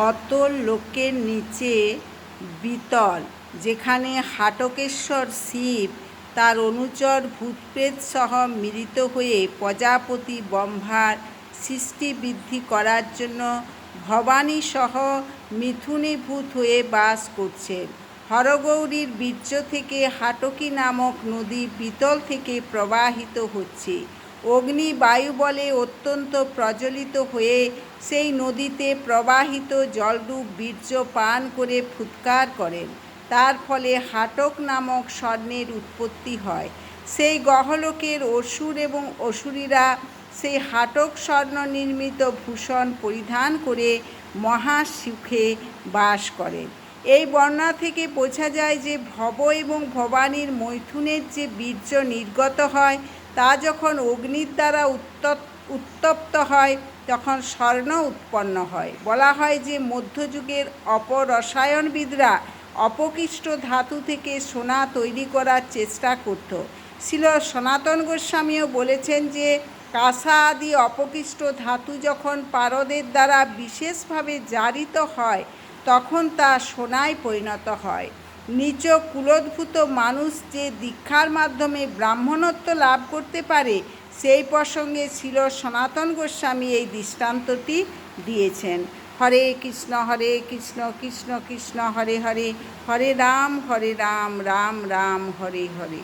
অতল লোকের নিচে বিতল, যেখানে হাটকেশ্বর শিব তার অনুচর ভূতপ্রেত সহ মিলিত হয়ে প্রজাপতি ব্রহ্মার সৃষ্টি বৃদ্ধি করার জন্য ভবানী সহ মিথুনীভূত হয়ে বাস করছেন। হরগৌরীর বীর্য থেকে হাটকী নামক নদী বিতল থেকে প্রবাহিত হচ্ছে। অগ্নি বায়ু বলে অত্যন্ত প্রজ্বলিত হয়ে সেই নদীতে প্রবাহিত জলরূপ বীর্য পান করে ফুৎকার করেন। তার ফলে হাটক নামক স্বর্ণের উৎপত্তি হয়। সেই গহলোকের অসুর এবং অসুরীরা সেই হাটক স্বর্ণ নির্মিত ভূষণ পরিধান করে মহাসুখে বাস করেন। এই বর্ণনা থেকে বোঝা যায় যে ভব এবং ভবানীর মৈথুনের যে বীর্য নির্গত হয় তা যখন অগ্নির দ্বারা উত্তপ্ত হয় তখন স্বর্ণ উৎপন্ন হয়। বলা হয় যে মধ্যযুগের অপরসায়নবিদরা অপকৃষ্ট ধাতু থেকে সোনা তৈরি করার চেষ্টা করত। শ্রীল সনাতন গোস্বামীও বলেছেন যে কাঁসা আদি অপকৃষ্ট ধাতু যখন পারদের দ্বারা বিশেষভাবে জারিত হয় তখন তা সোনায় পরিণত হয়। নীচ কুলোদ্ভূত মানুষ যে দীক্ষার মাধ্যমে ব্রাহ্মণত্ব লাভ করতে পারে সেই প্রসঙ্গে শ্রীল সনাতন গোস্বামী এই দৃষ্টান্তটি দিয়েছেন। হরে কৃষ্ণ কৃষ্ণ কৃষ্ণ হরে হরে, হরে রাম রাম রাম হরে হরে।